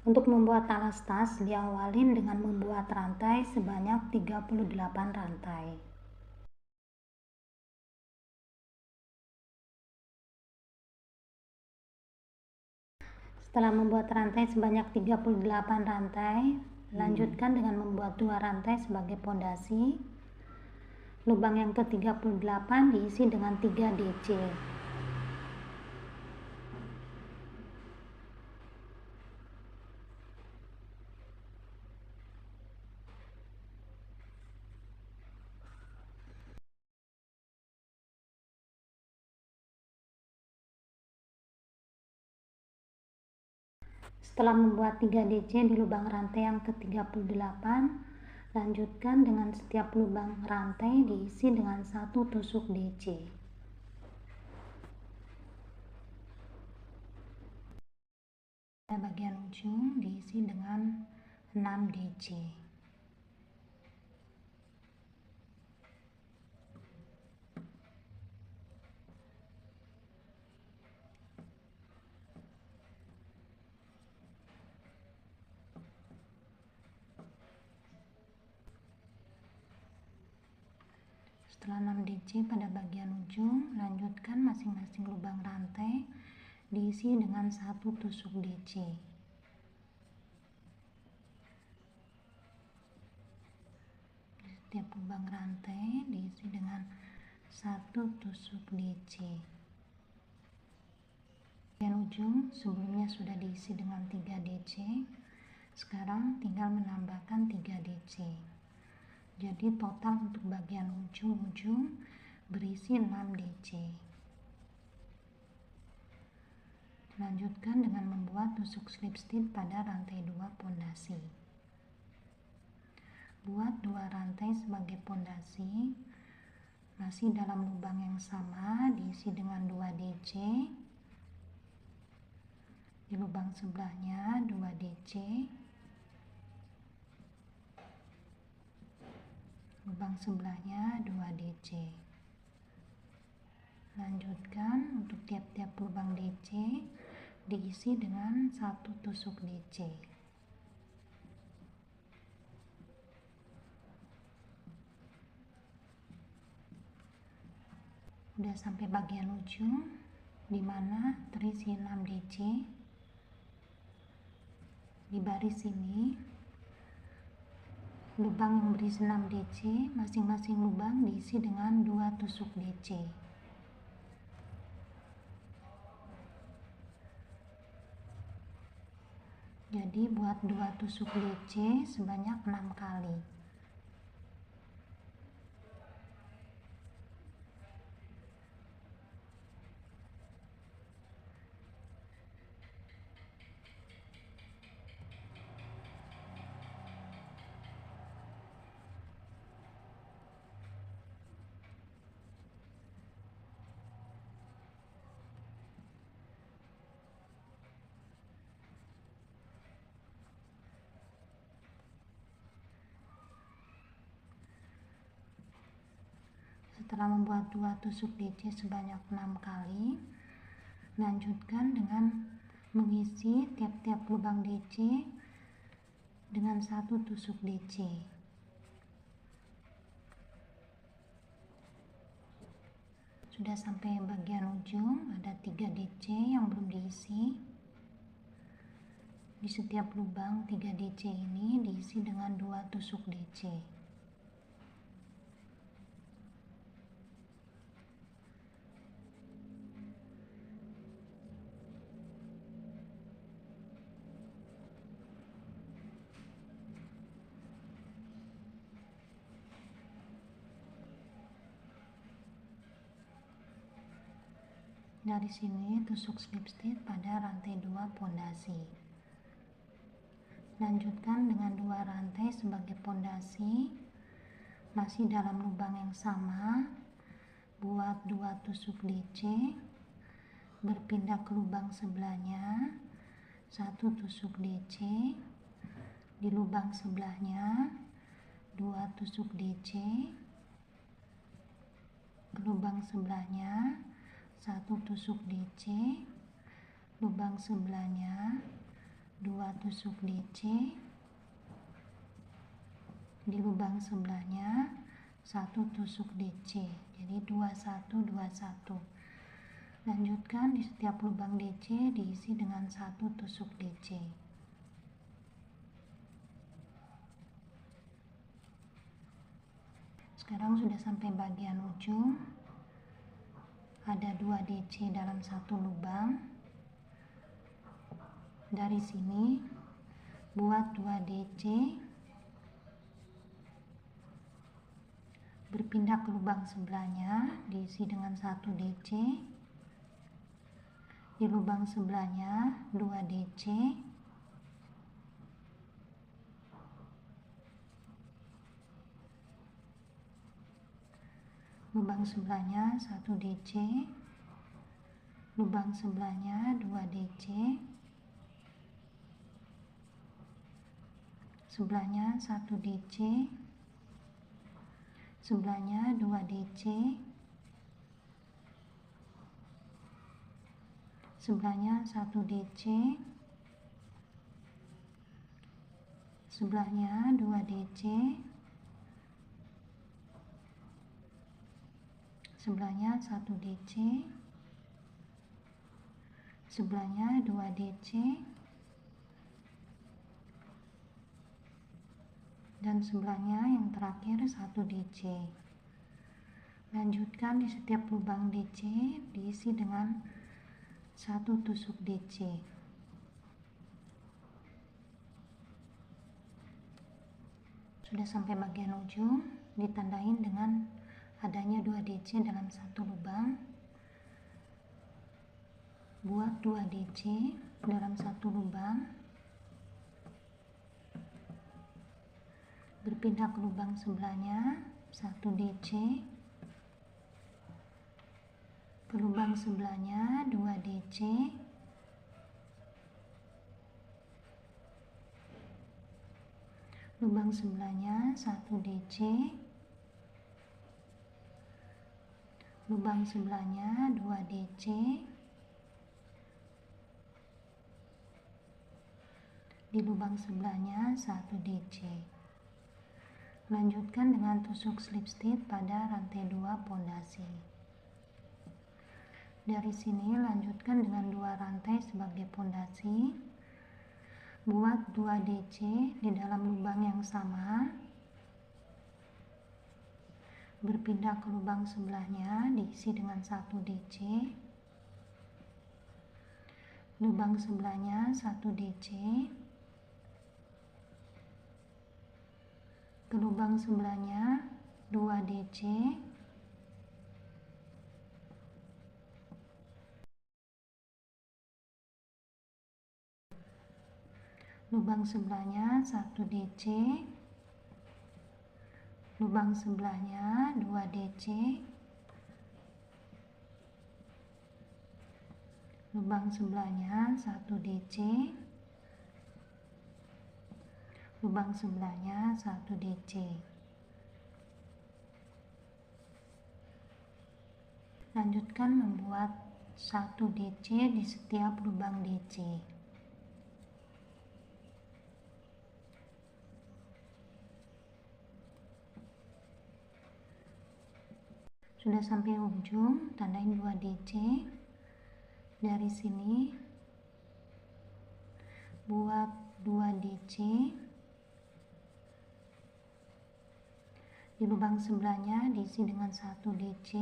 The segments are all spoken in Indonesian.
Untuk membuat alas tas, diawalin dengan membuat rantai sebanyak 38 rantai. Setelah membuat rantai sebanyak 38 rantai, lanjutkan dengan membuat 2 rantai sebagai pondasi. Lubang yang ke-38 diisi dengan 3 DC. Setelah membuat 3 DC di lubang rantai yang ke-38, lanjutkan dengan setiap lubang rantai diisi dengan 1 tusuk DC. Bagian ujung diisi dengan 6 DC. Setelah 6 DC pada bagian ujung, lanjutkan masing-masing lubang rantai diisi dengan 1 tusuk DC. Setiap lubang rantai diisi dengan 1 tusuk DC. Bagian ujung sebelumnya sudah diisi dengan 3 DC, sekarang tinggal menambahkan 3 DC. Jadi total untuk bagian ujung-ujung berisi 6 DC. Lanjutkan dengan membuat tusuk slip stitch pada rantai 2 pondasi. Buat 2 rantai sebagai pondasi, masih dalam lubang yang sama, diisi dengan 2 DC. Di lubang sebelahnya 2 DC. Lubang sebelahnya 2 DC. Lanjutkan untuk tiap-tiap lubang DC diisi dengan 1 tusuk DC. Udah sampai bagian ujung di mana terisi 6 DC. Di baris ini lubang yang berisi 6 DC, masing-masing lubang diisi dengan 2 tusuk DC. Jadi buat 2 tusuk DC sebanyak 6 kali. Setelah membuat 2 tusuk DC sebanyak 6 kali, lanjutkan dengan mengisi tiap-tiap lubang DC dengan 1 tusuk DC. Sudah sampai bagian ujung, ada 3 DC yang belum diisi. Di setiap lubang 3 DC ini diisi dengan 2 tusuk DC. Dari sini tusuk slip stitch pada rantai 2 pondasi. Lanjutkan dengan 2 rantai sebagai pondasi, masih dalam lubang yang sama. Buat 2 tusuk DC, berpindah ke lubang sebelahnya, 1 tusuk DC. Di lubang sebelahnya 2 tusuk DC. Ke lubang sebelahnya 1 tusuk DC. Lubang sebelahnya 2 tusuk DC, di lubang sebelahnya 1 tusuk DC, jadi 21 21. Lanjutkan di setiap lubang DC diisi dengan 1 tusuk DC. Sekarang sudah sampai bagian ujung, ada 2 DC dalam 1 lubang. Dari sini buat 2 DC, berpindah ke lubang sebelahnya, diisi dengan 1 DC, di lubang sebelahnya 2 DC, lubang sebelahnya 1 DC, lubang sebelahnya 2 DC, sebelahnya 1 DC, sebelahnya 2 DC, sebelahnya 1 DC, sebelahnya 2 DC, sebelahnya 1 DC, sebelahnya 2 DC, dan sebelahnya yang terakhir 1 DC. Lanjutkan di setiap lubang DC diisi dengan 1 tusuk DC. Sudah sampai bagian ujung, ditandain dengan adanya 2 DC dalam 1 lubang. Buat 2 DC dalam 1 lubang, berpindah ke lubang sebelahnya 1 DC, ke lubang sebelahnya 2 DC, lubang sebelahnya 1 DC, lubang sebelahnya 2 DC, di lubang sebelahnya 1 DC. Lanjutkan dengan tusuk slip stitch pada rantai 2 pondasi. Dari sini lanjutkan dengan 2 rantai sebagai pondasi. Buat 2 DC di dalam lubang yang sama. Berpindah ke lubang sebelahnya diisi dengan 1 DC. Lubang sebelahnya 1 DC. Ke lubang sebelahnya 2 DC, lubang sebelahnya 1 DC, lubang sebelahnya 2 DC, lubang sebelahnya 1 DC, lubang sebelahnya 1 DC. Lanjutkan membuat 1 DC di setiap lubang DC. Sudah sampai ujung, tandain 2 DC. Dari sini buat 2 DC. Di lubang sebelahnya diisi dengan 1 DC.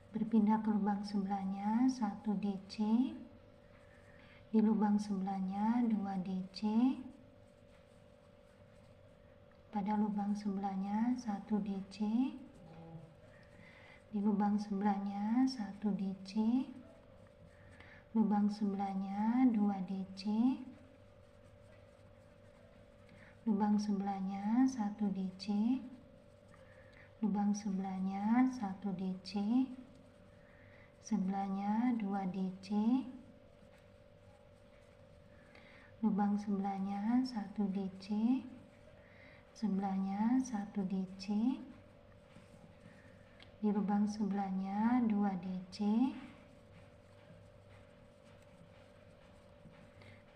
Berpindah ke lubang sebelahnya 1 DC. Di lubang sebelahnya 2 DC. Pada lubang sebelahnya 1 DC. Di lubang sebelahnya 1 DC, lubang sebelahnya 2 DC, lubang sebelahnya 1 DC, lubang sebelahnya 1 DC, sebelahnya 2 DC, lubang sebelahnya 1 DC, sebelahnya 1 DC, di lubang sebelahnya 2 DC,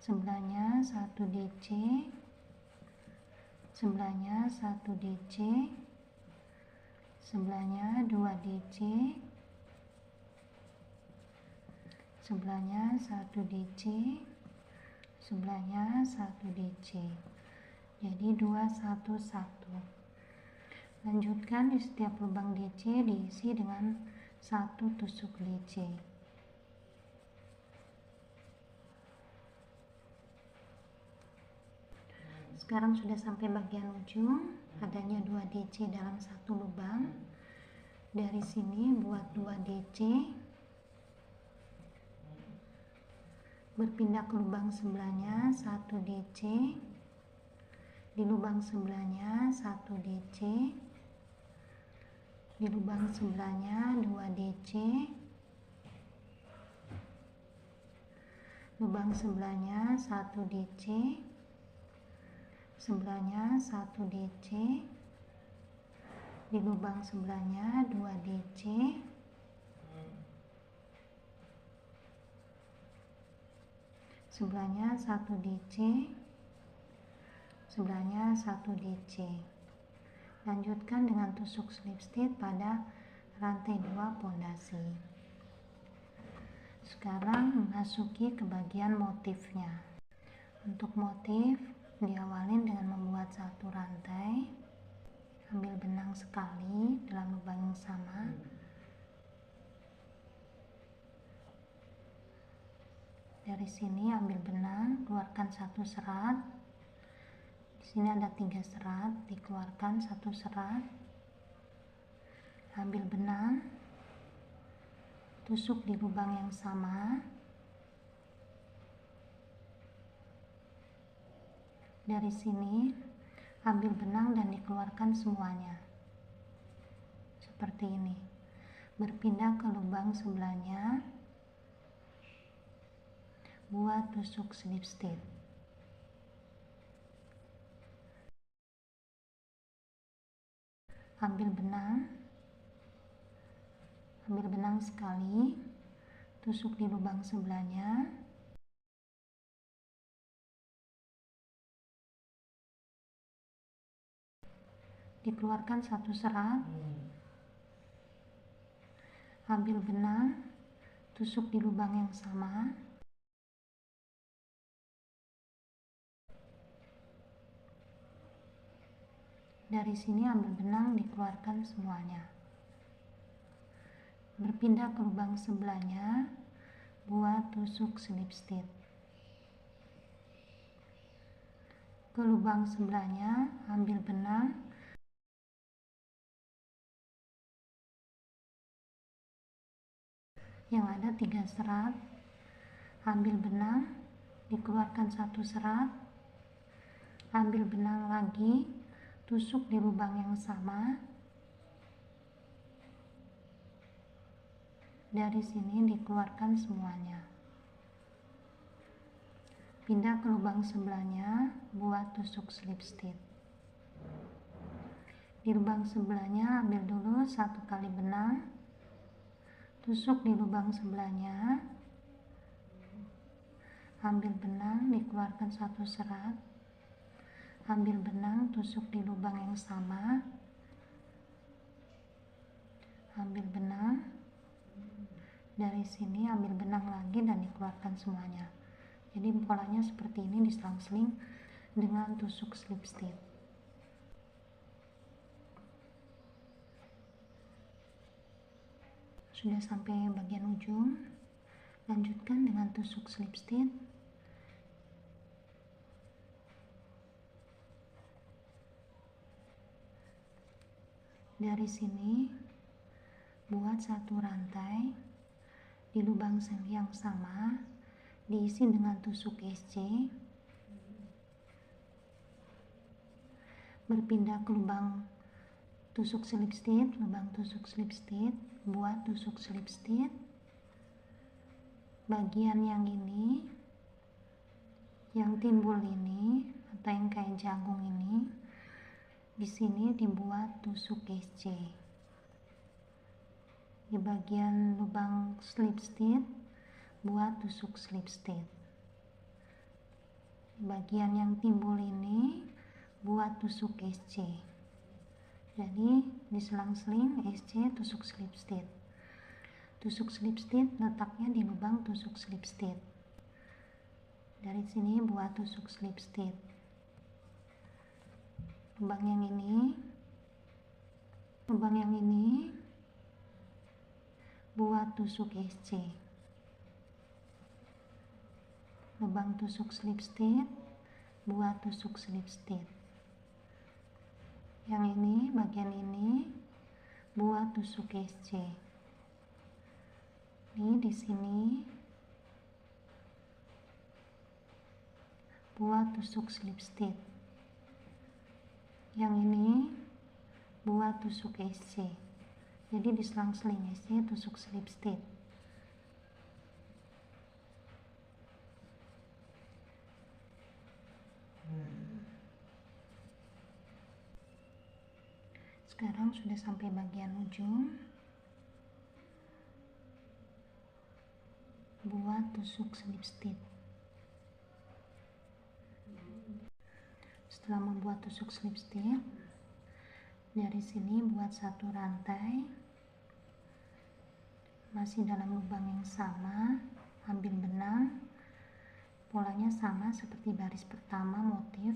sebelahnya 1 DC, sebelahnya 1 DC, sebelahnya 2 DC, sebelahnya 1 DC, sebelahnya 1 DC. Jadi 2 1 1. Lanjutkan di setiap lubang DC diisi dengan 1 tusuk DC. Sekarang sudah sampai bagian ujung, adanya 2 DC dalam satu lubang. Dari sini buat 2 DC, berpindah ke lubang sebelahnya 1 DC, di lubang sebelahnya 1 DC, di lubang sebelahnya 2 DC, lubang sebelahnya 1 DC, sebelahnya 1 DC, di lubang sebelahnya 2 DC, sebelahnya 1 DC, sebelahnya 1 DC. Lanjutkan dengan tusuk slip stitch pada rantai 2 pondasi. Sekarang memasuki ke bagian motifnya. Untuk motif diawali dengan membuat satu rantai, ambil benang sekali dalam lubang yang sama, dari sini ambil benang, keluarkan satu serat, di sini ada 3 serat, dikeluarkan satu serat, ambil benang, tusuk di lubang yang sama, dari sini ambil benang dan dikeluarkan semuanya seperti ini. Berpindah ke lubang sebelahnya, buat tusuk slip stitch. Ambil benang sekali, tusuk di lubang sebelahnya, dikeluarkan satu serat, ambil benang, tusuk di lubang yang sama, dari sini ambil benang, dikeluarkan semuanya. Berpindah ke lubang sebelahnya, buat tusuk slip stitch. Ke lubang sebelahnya ambil benang, yang ada 3 serat, ambil benang, dikeluarkan satu serat, ambil benang lagi, tusuk di lubang yang sama, dari sini dikeluarkan semuanya. Pindah ke lubang sebelahnya, buat tusuk slip stitch. Di lubang sebelahnya ambil dulu 1 kali benang, tusuk di lubang sebelahnya, ambil benang, dikeluarkan satu serat, ambil benang, tusuk di lubang yang sama, ambil benang, dari sini ambil benang lagi dan dikeluarkan semuanya. Jadi polanya seperti ini, diselang-seling dengan tusuk slip stitch. Sudah sampai bagian ujung, lanjutkan dengan tusuk slip stitch. Dari sini buat satu rantai, di lubang yang sama diisi dengan tusuk SC, berpindah ke lubang tusuk slip stitch, lubang tusuk slip stitch, buat tusuk slip stitch. Bagian yang ini, yang timbul ini atau yang kayak jagung ini, di sini dibuat tusuk SC. Di bagian lubang slip stitch buat tusuk slip stitch. bagian yang timbul ini buat tusuk SC. Jadi diselang-seling SC tusuk slip stitch. Tusuk slip stitch letaknya di lubang tusuk slip stitch. Dari sini buat tusuk slip stitch. Lubang yang ini buat tusuk SC. Lubang tusuk slip stitch buat tusuk slip stitch. Yang ini, bagian ini buat tusuk SC. Ini di sini buat tusuk slip stitch. Yang ini buat tusuk SC. Jadi diselang-seling SC tusuk slip stitch. Sekarang sudah sampai bagian ujung, buat tusuk slip stitch. Setelah membuat tusuk slip stitch, dari sini buat satu rantai, masih dalam lubang yang sama, ambil benang, polanya sama seperti baris pertama motif.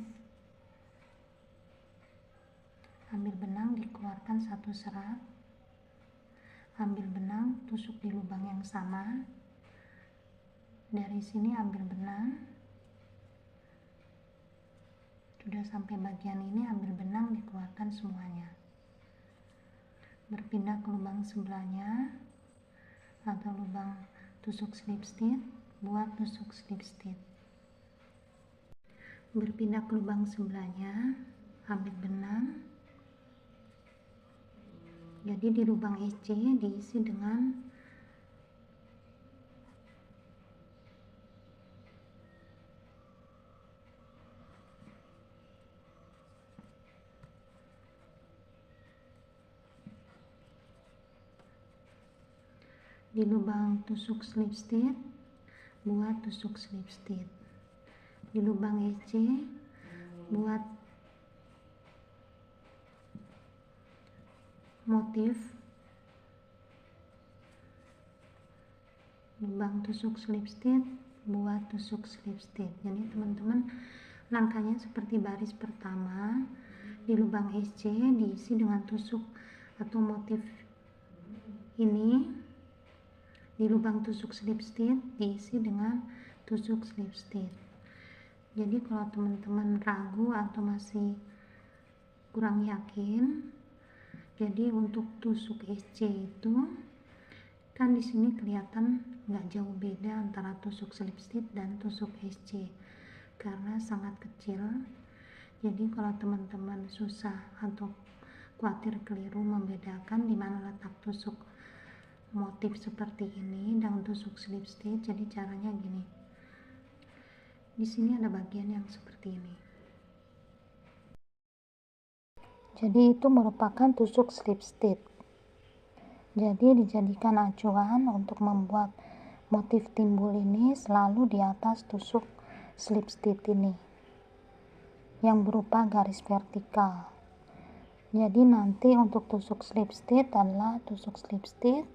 Ambil benang, dikeluarkan satu serat, ambil benang, tusuk di lubang yang sama. Dari sini ambil benang, sudah sampai bagian ini, ambil benang, dikeluarkan semuanya. Berpindah ke lubang sebelahnya atau lubang tusuk slip stitch, buat tusuk slip stitch. Berpindah ke lubang sebelahnya, ambil benang. Jadi di lubang SC diisi dengan di lubang tusuk slip stitch, buat tusuk slip stitch. Di lubang SC buat motif, lubang tusuk slip stitch, buat tusuk slip stitch. Jadi teman-teman, langkahnya seperti baris pertama. Di lubang SC diisi dengan tusuk atau motif ini. Di lubang tusuk slip stitch diisi dengan tusuk slip stitch. Jadi kalau teman-teman ragu atau masih kurang yakin, jadi untuk tusuk SC itu kan di sini kelihatan nggak jauh beda antara tusuk slip stitch dan tusuk SC karena sangat kecil. Jadi kalau teman-teman susah atau khawatir keliru membedakan di mana letak tusuk motif seperti ini dan tusuk slip stitch, jadi caranya gini. Di sini ada bagian yang seperti ini. Jadi itu merupakan tusuk slip stitch. Jadi dijadikan acuan untuk membuat motif timbul ini selalu di atas tusuk slip stitch ini yang berupa garis vertikal. Jadi nanti untuk tusuk slip stitch adalah tusuk slip stitch,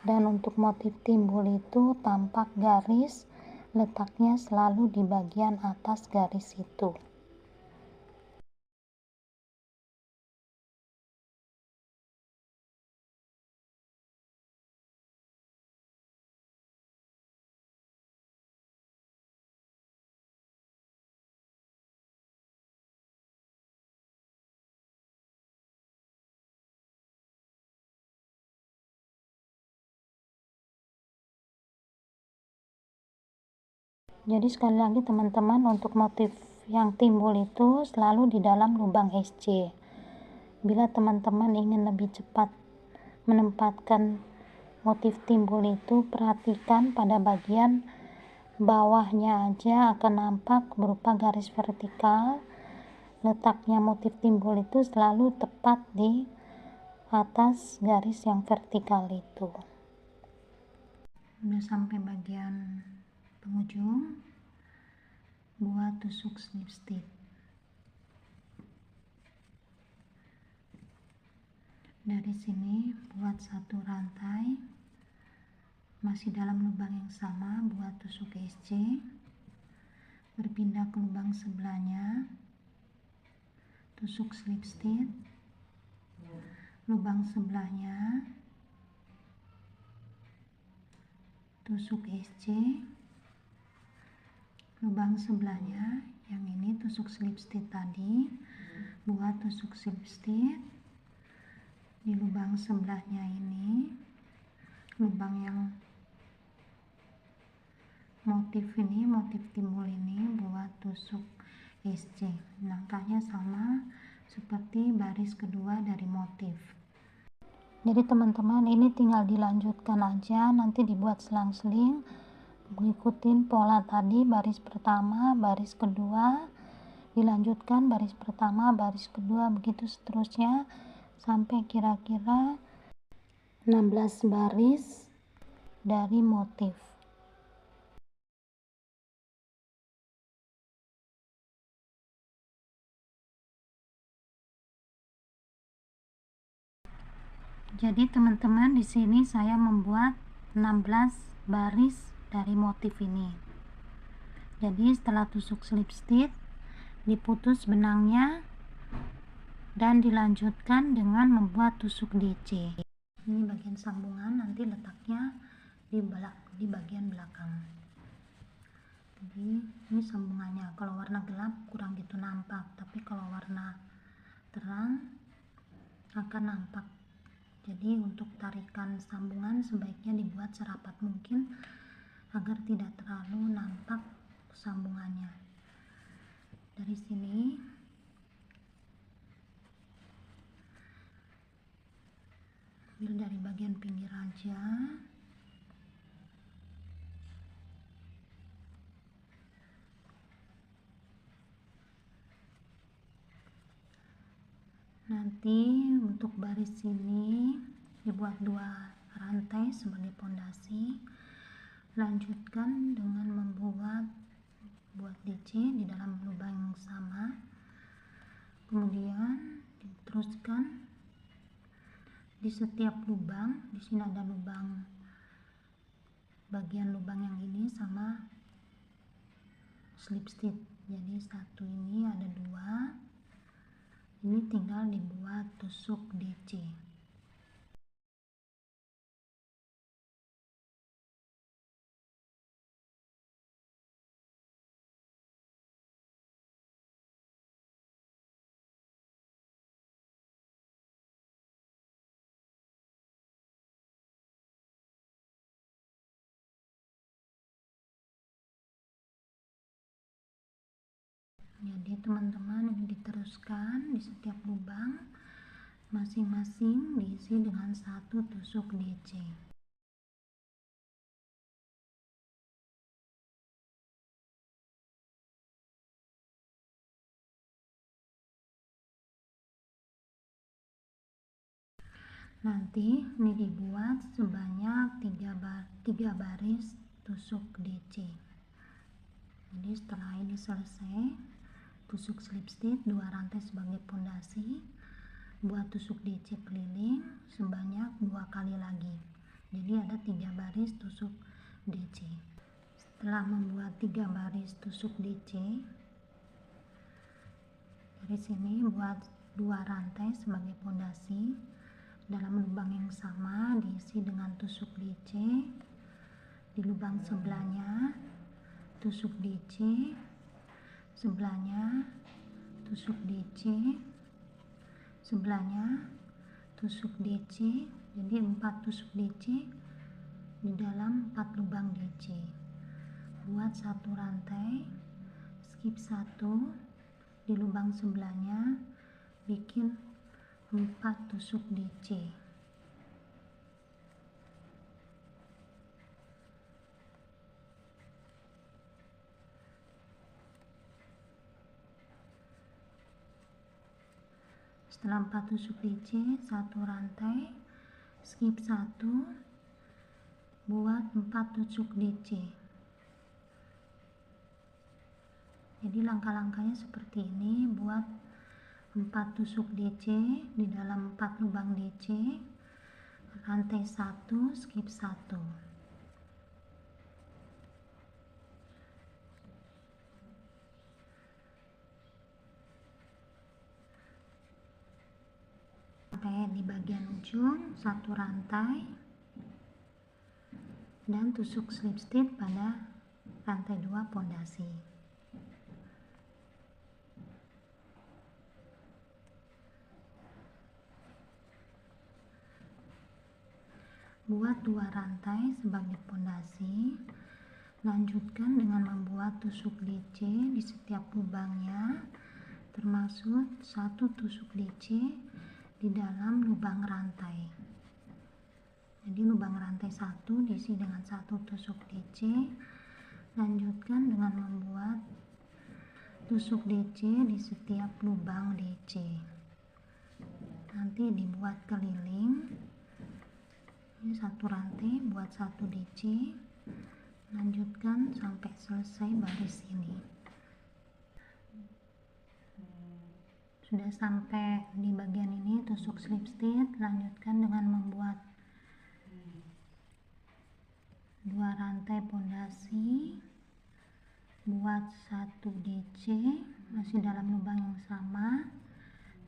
dan untuk motif timbul itu tampak garis, letaknya selalu di bagian atas garis itu. Jadi sekali lagi teman-teman, untuk motif yang timbul itu selalu di dalam lubang SC. Bila teman-teman ingin lebih cepat menempatkan motif timbul itu, perhatikan pada bagian bawahnya aja akan nampak berupa garis vertikal. Letaknya motif timbul itu selalu tepat di atas garis yang vertikal itu. Udah sampai bagian penghujung, buat tusuk slip stitch. Dari sini buat satu rantai, masih dalam lubang yang sama, buat tusuk SC, berpindah ke lubang sebelahnya, tusuk slip stitch, lubang sebelahnya, tusuk SC, lubang sebelahnya, yang ini tusuk slip stitch tadi, buat tusuk slip stitch di lubang sebelahnya ini, lubang yang motif ini, motif timbul ini, buat tusuk SC. Langkahnya sama seperti baris kedua dari motif. Jadi teman-teman, ini tinggal dilanjutkan aja, nanti dibuat selang-seling, ngikutin pola tadi, baris pertama, baris kedua, dilanjutkan baris pertama, baris kedua, begitu seterusnya sampai kira-kira 16 baris dari motif. Jadi teman-teman, di sini saya membuat 16 baris dari motif ini. Jadi setelah tusuk slip stitch, diputus benangnya dan dilanjutkan dengan membuat tusuk DC. Ini bagian sambungan, nanti letaknya di bagian belakang. Jadi ini sambungannya. Kalau warna gelap kurang gitu nampak, tapi kalau warna terang akan nampak. Jadi untuk tarikan sambungan sebaiknya dibuat serapat mungkin agar tidak terlalu nampak sambungannya. Dari sini ambil dari bagian pinggir aja. Nanti untuk baris ini dibuat 2 rantai sebagai pondasi. Lanjutkan dengan membuat DC di dalam lubang yang sama. Kemudian diteruskan di setiap lubang. Di sini ada lubang, bagian lubang yang ini sama slip stitch. Jadi satu ini ada 2. Ini tinggal dibuat tusuk DC. Jadi teman-teman, ini diteruskan di setiap lubang, masing-masing diisi dengan satu tusuk DC. Nanti ini dibuat sebanyak 3 baris tusuk DC. Jadi setelah ini selesai, tusuk slip stitch 2 rantai sebagai pondasi, buat tusuk DC keliling sebanyak 2 kali lagi. Jadi ada 3 baris tusuk DC. Setelah membuat 3 baris tusuk DC, dari sini buat 2 rantai sebagai pondasi. Dalam lubang yang sama diisi dengan tusuk DC. Di lubang sebelahnya tusuk DC, sebelahnya tusuk DC, sebelahnya tusuk DC. Jadi 4 tusuk DC di dalam 4 lubang DC. Buat 1 rantai, skip 1 di lubang sebelahnya, bikin 4 tusuk DC. Setelah 4 tusuk DC, 1 rantai, skip 1, buat 4 tusuk DC. Jadi langkah-langkahnya seperti ini. Buat 4 tusuk DC di dalam 4 lubang DC, rantai 1, skip 1. Sampai di bagian ujung 1 rantai dan tusuk slip stitch pada rantai 2 pondasi. Buat 2 rantai sebagai pondasi. Lanjutkan dengan membuat tusuk DC di setiap lubangnya, termasuk 1 tusuk DC di dalam lubang rantai. Jadi lubang rantai 1 diisi dengan 1 tusuk DC. Lanjutkan dengan membuat tusuk DC di setiap lubang DC. Nanti dibuat keliling. Ini 1 rantai, buat 1 DC. Lanjutkan sampai selesai baris ini. Sudah sampai di bagian ini, tusuk slip stitch. Lanjutkan dengan membuat 2 rantai pondasi, buat 1 DC masih dalam lubang yang sama,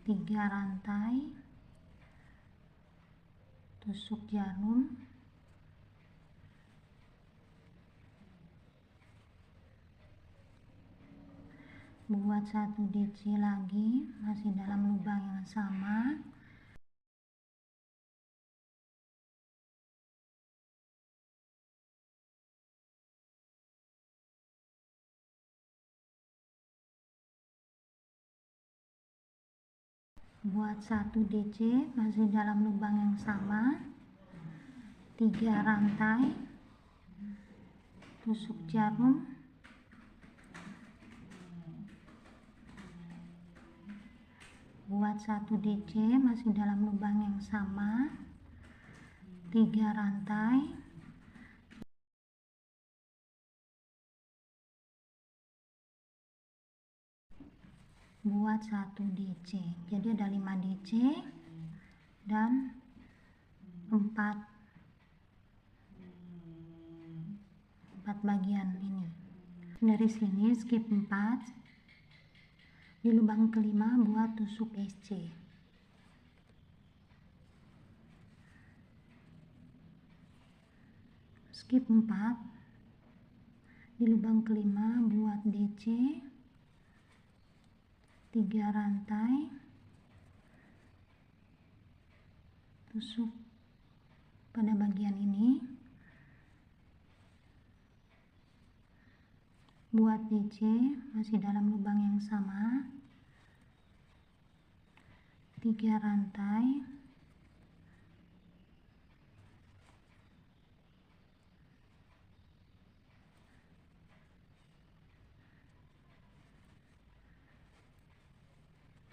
3 rantai, tusuk jarum, buat 1 DC lagi masih dalam lubang yang sama, buat 1 DC masih dalam lubang yang sama, 3 rantai, tusuk jarum, buat 1 DC masih dalam lubang yang sama, 3 rantai, buat 1 DC. Jadi ada 5 DC dan 4 bagian ini. Dari sini skip 4. Di lubang kelima buat tusuk SC. Skip 4. Di lubang kelima buat DC, 3 rantai, tusuk pada bagian ini, buat DC masih dalam lubang yang sama, 3 rantai,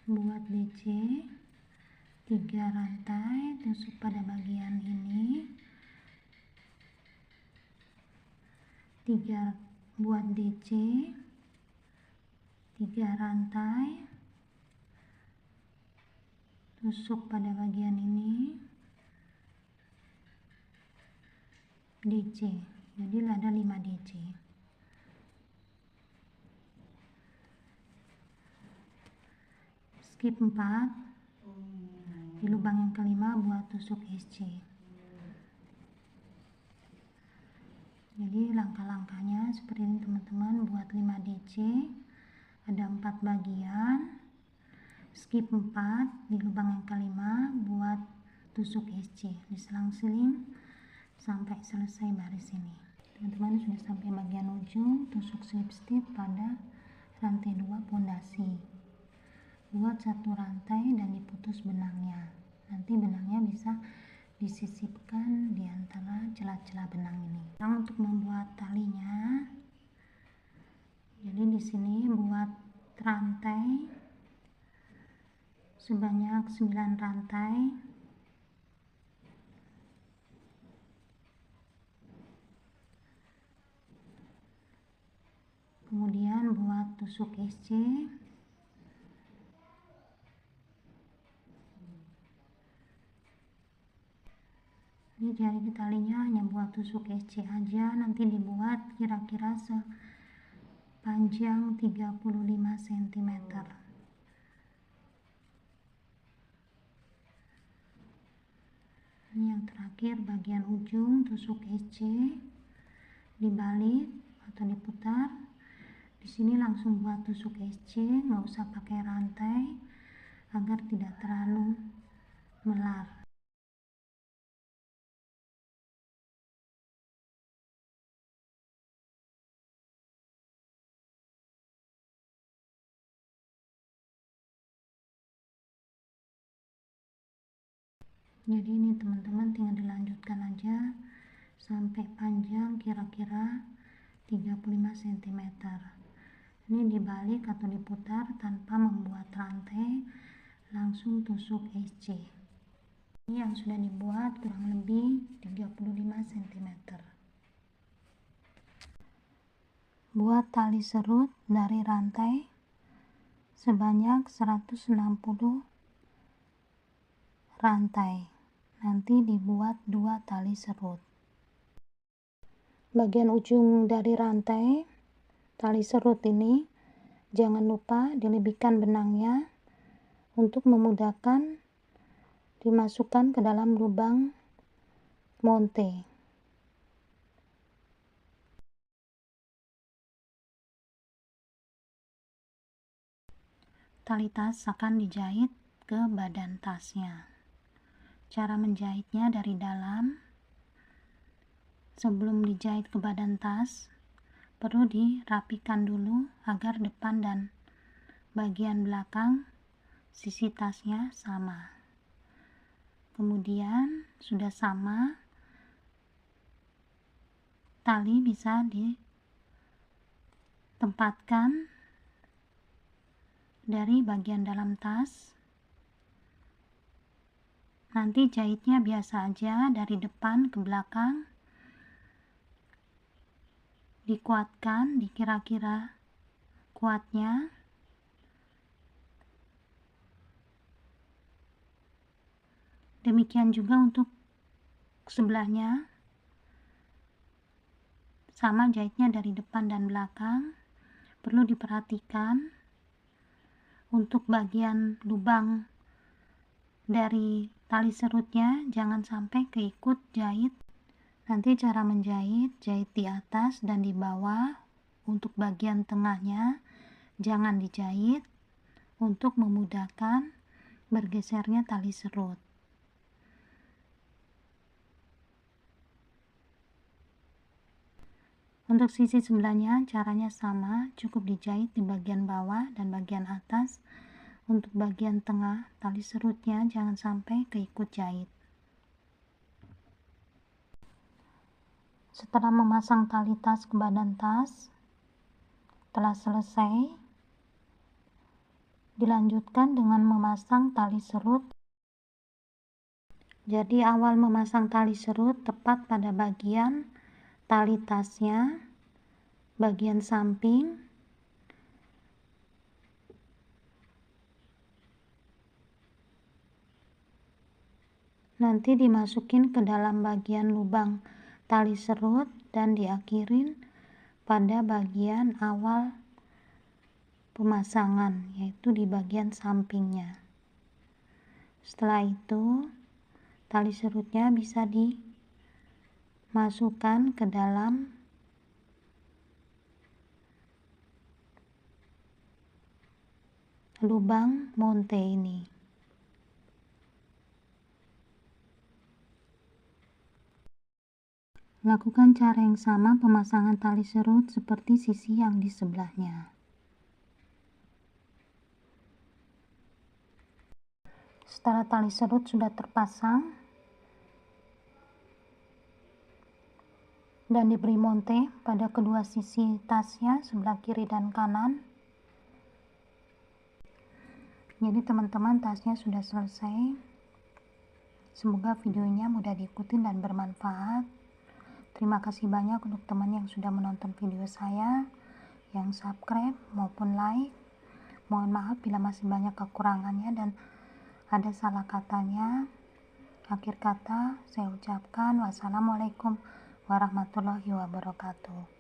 buat DC, 3 rantai, tusuk pada bagian ini, 3 buat DC, 3 rantai, tusuk pada bagian ini, DC. Jadi ada 5 DC. Skip 4. Di lubang yang kelima buat tusuk SC. Jadi langkah-langkahnya seperti ini teman-teman. Buat 5 DC, ada 4 bagian. Skip 4. Di lubang yang kelima buat tusuk SC, diselang-seling sampai selesai baris ini. Teman-teman sudah sampai bagian ujung, tusuk slip stitch pada rantai 2 pondasi. Buat 1 rantai dan diputus benangnya. Nanti benangnya bisa disisipkan di antara celah-celah benang ini. Nah, untuk membuat talinya, jadi di sini buat rantai sebanyak 9 rantai. Kemudian buat tusuk SC. Ini jari talinya hanya buat tusuk SC aja, nanti dibuat kira-kira sepanjang 35 cm. Ini yang terakhir, bagian ujung tusuk SC, dibalik atau diputar. Di sini langsung buat tusuk SC, nggak usah pakai rantai agar tidak terlalu melar. Jadi ini teman-teman tinggal dilanjutkan aja sampai panjang kira-kira 35 cm. Ini dibalik atau diputar tanpa membuat rantai, langsung tusuk SC. Ini yang sudah dibuat kurang lebih 35 cm. Buat tali serut dari rantai sebanyak 160 rantai. Nanti dibuat 2 tali serut. Bagian ujung dari rantai tali serut ini jangan lupa dilebihkan benangnya untuk memudahkan dimasukkan ke dalam lubang monte. Tali tas akan dijahit ke badan tasnya. Cara menjahitnya dari dalam. Sebelum dijahit ke badan tas, perlu dirapikan dulu agar depan dan bagian belakang sisi tasnya sama. Kemudian sudah sama, tali bisa ditempatkan dari bagian dalam tas. Nanti jahitnya biasa aja dari depan ke belakang, dikuatkan dikira-kira kuatnya. Demikian juga untuk sebelahnya, sama jahitnya dari depan dan belakang. Perlu diperhatikan untuk bagian lubang dari tali serutnya jangan sampai keikut jahit. Nanti cara menjahit, jahit di atas dan di bawah. Untuk bagian tengahnya jangan dijahit untuk memudahkan bergesernya tali serut. Untuk sisi sebelahnya caranya sama, cukup dijahit di bagian bawah dan bagian atas. Untuk bagian tengah tali serutnya jangan sampai keikut jahit. Setelah memasang tali tas ke badan tas, telah selesai, dilanjutkan dengan memasang tali serut. Jadi awal memasang tali serut tepat pada bagian tali tasnya, bagian samping. Nanti dimasukin ke dalam bagian lubang tali serut dan diakhirin pada bagian awal pemasangan, yaitu di bagian sampingnya. Setelah itu tali serutnya bisa dimasukkan ke dalam lubang monte ini. Lakukan cara yang sama pemasangan tali serut seperti sisi yang di sebelahnya. Setelah tali serut sudah terpasang dan diberi monte pada kedua sisi tasnya, sebelah kiri dan kanan. Jadi teman-teman, tasnya sudah selesai. Semoga videonya mudah diikuti dan bermanfaat. Terima kasih banyak untuk teman yang sudah menonton video saya. yang subscribe maupun like. Mohon maaf bila masih banyak kekurangannya dan ada salah katanya. Akhir kata saya ucapkan wassalamualaikum warahmatullahi wabarakatuh.